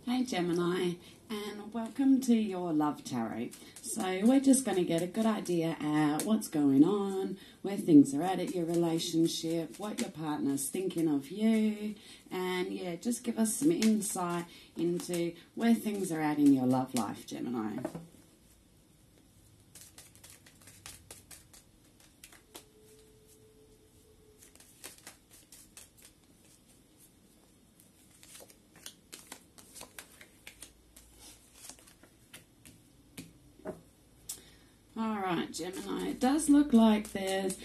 Hey Gemini, and welcome to your Love Tarot. So we're just going to get a good idea at what's going on, where things are at your relationship, what your partner's thinking of you, and yeah, just give us some insight into where things are at in your love life, Gemini. Alright, Gemini, it does look like there's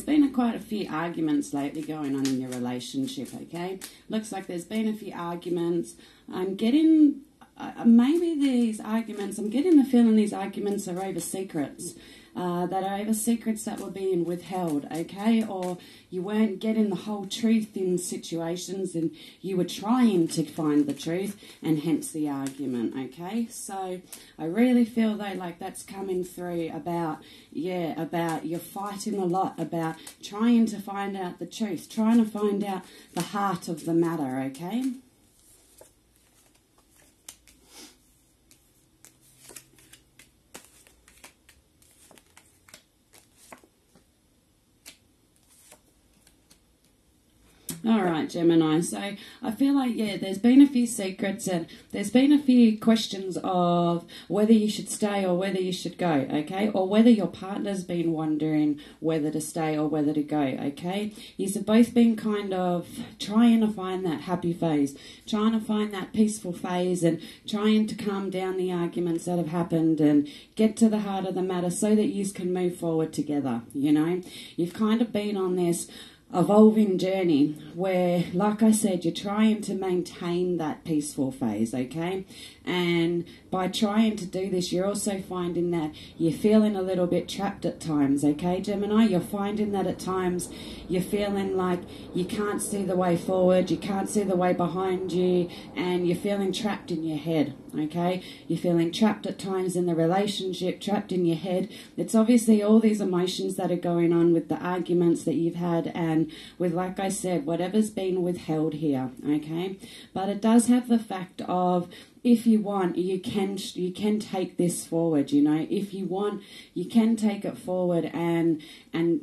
been quite a few arguments lately going on in your relationship, okay? Looks like there's been a few arguments. I'm getting, maybe these arguments, I'm getting the feeling these arguments are over secrets. That were being withheld, okay? Or you weren't getting the whole truth in situations and you were trying to find the truth, and hence the argument, okay? So I really feel though like that's coming through about you're fighting a lot about trying to find out the truth, trying to find out the heart of the matter, okay? All right, Gemini. So I feel like, there's been a few secrets and there's been a few questions of whether you should stay or whether you should go, okay? Or whether your partner's been wondering whether to stay or whether to go, okay? You've both been kind of trying to find that happy phase, trying to find that peaceful phase and trying to calm down the arguments that have happened and get to the heart of the matter so that you can move forward together, you know? You've kind of been on this evolving journey where, like I said, you're trying to maintain that peaceful phase, okay? And by trying to do this, you're also finding that you're feeling a little bit trapped at times, okay, Gemini? You're finding that at times you're feeling like you can't see the way forward, you can't see the way behind you, and you're feeling trapped in your head, okay? You're feeling trapped at times in the relationship, trapped in your head. It's obviously all these emotions that are going on with the arguments that you've had and with, like I said, whatever's been withheld here, okay? But it does have the fact of, if you want, you can take this forward, you know. If you want, you can take it forward and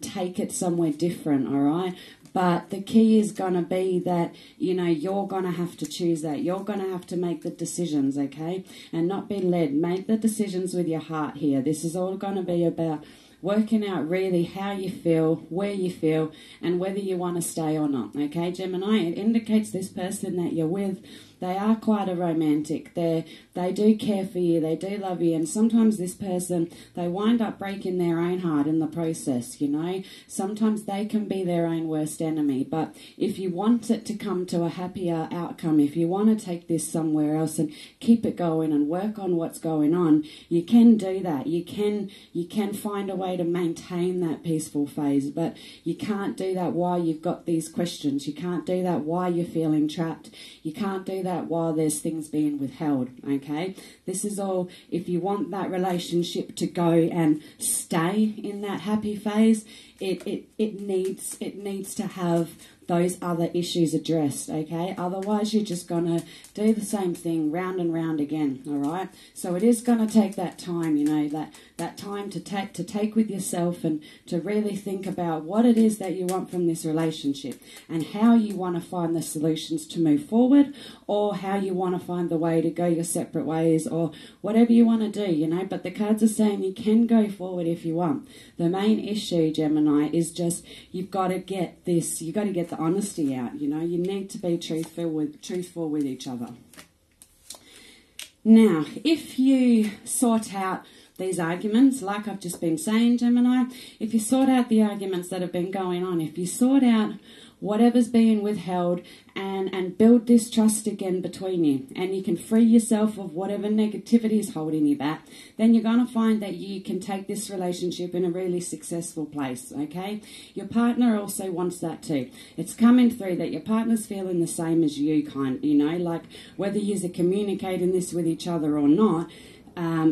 take it somewhere different, all right? But the key is going to be that, you know, you're going to have to choose that. You're going to have to make the decisions, okay? And not be led. Make the decisions with your heart here. This is all going to be about working out really how you feel, where you feel, and whether you want to stay or not, okay, Gemini? It indicates this person that you're with, they are quite a romantic. They do care for you, they do love you, and sometimes this person, they wind up breaking their own heart in the process, you know. Sometimes they can be their own worst enemy, but if you want it to come to a happier outcome, if you want to take this somewhere else and keep it going and work on what's going on, you can do that. You can find a way to maintain that peaceful phase, but you can't do that while you've got these questions. You can't do that while you're feeling trapped. You can't do that while there's things being withheld, okay? This is all, if you want that relationship to go and stay in that happy phase, it needs to have those other issues addressed, okay? Otherwise, you're just going to do the same thing round and round again, all right? So it is going to take that time, you know, that time to take with yourself and to really think about what it is that you want from this relationship and how you want to find the solutions to move forward, or how you want to find the way to go your separate ways, or whatever you want to do, you know. But the cards are saying you can go forward if you want. The main issue, Gemini, is just you've got to get this, you've got to get the honesty out, you know. You need to be truthful with each other. Now, if you sort out these arguments, like I've just been saying, Gemini, if you sort out the arguments that have been going on, if you sort out whatever's being withheld and build this trust again between you, and you can free yourself of whatever negativity is holding you back, then you're going to find that you can take this relationship in a really successful place, okay? Your partner also wants that too. It's coming through that your partner's feeling the same as you, you know, like whether you're communicating this with each other or not,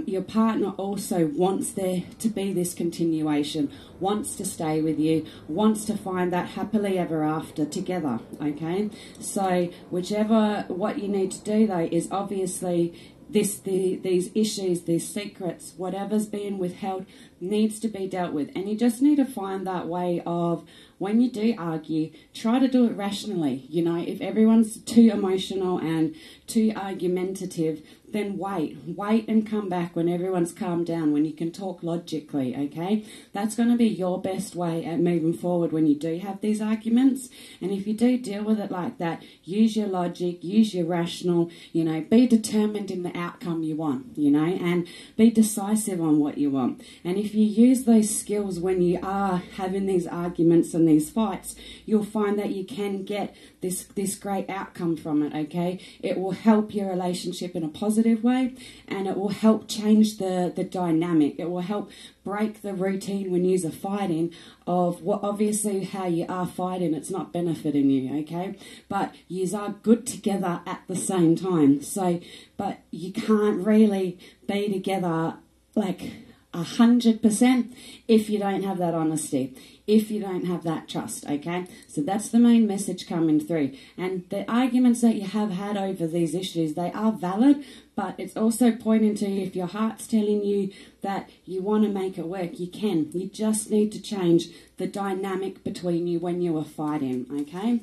Your partner also wants there to be this continuation, wants to stay with you, wants to find that happily ever after together, okay? So what you need to do though is obviously these issues, these secrets, whatever's being withheld needs to be dealt with. And you just need to find that way of, when you do argue, try to do it rationally. You know, if everyone's too emotional and too argumentative, then wait and come back when everyone's calmed down, when you can talk logically, okay? That's going to be your best way at moving forward when you do have these arguments. And if you do deal with it like that, use your logic, use your rational, you know, be determined in the outcome you want, you know, and be decisive on what you want. And if you use those skills when you are having these arguments and these fights, you'll find that you can get this great outcome from it, okay? It will help your relationship in a positive way, and it will help change the dynamic. It will help break the routine when you're fighting of what obviously how you are fighting. It's not benefiting you, okay? But you are good together at the same time. So, but you can't really be together like 100% if you don't have that honesty, if you don't have that trust, okay? So that's the main message coming through. And the arguments that you have had over these issues, they are valid, but it's also pointing to, if your heart's telling you that you want to make it work, you can. You just need to change the dynamic between you when you are fighting, okay?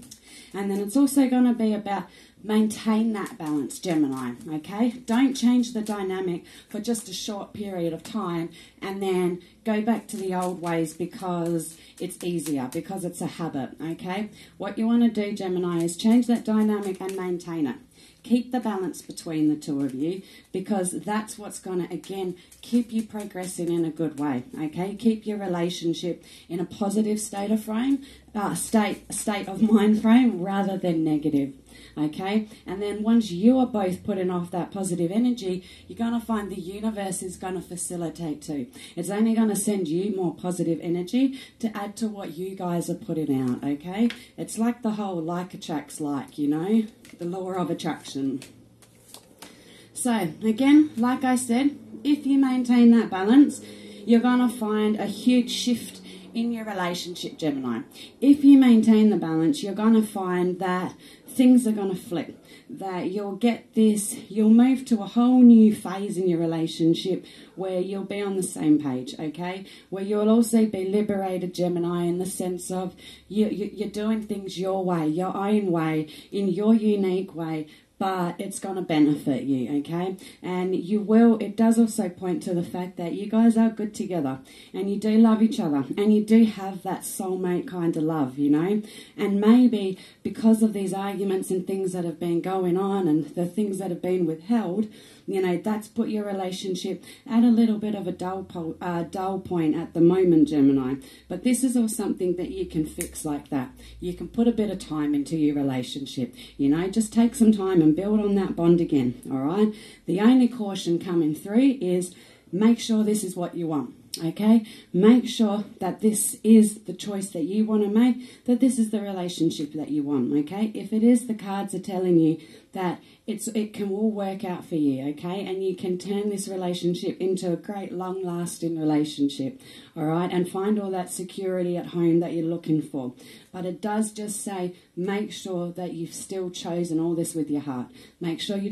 And then it's also going to be about maintain that balance, Gemini, okay? Don't change the dynamic for just a short period of time and then go back to the old ways because it's easier, because it's a habit, okay? What you want to do, Gemini, is change that dynamic and maintain it. Keep the balance between the two of you, because that's what's going to, again, keep you progressing in a good way, okay? Keep your relationship in a positive state of mind frame rather than negative, okay? And then once you are both putting off that positive energy, you're going to find the universe is going to facilitate too. It's only going to send you more positive energy to add to what you guys are putting out, okay? It's like the whole like attracts like, you know, the law of attraction. So, again, like I said, if you maintain that balance, you're going to find a huge shift in your relationship, Gemini. If you maintain the balance, you're going to find that things are going to flip, that you'll move to a whole new phase in your relationship where you'll be on the same page, okay? Where you'll also be liberated, Gemini, in the sense of you're doing things your way, your own way, in your unique way, but it's going to benefit you, okay? And it does also point to the fact that you guys are good together and you do love each other and you do have that soulmate kind of love, you know? And maybe because of these arguments and things that have been going on and the things that have been withheld, you know, that's put your relationship at a little bit of a dull point at the moment, Gemini. But this is all something that you can fix like that. You can put a bit of time into your relationship, you know, just take some time and build on that bond again, all right? The only caution coming through is make sure this is what you want. Okay, make sure that this is the choice that you want to make, that this is the relationship that you want, okay? If it is, the cards are telling you that it can all work out for you, okay? And you can turn this relationship into a great long-lasting relationship, all right? And find all that security at home that you're looking for. But it does just say, make sure that you've still chosen all this with your heart. Make sure you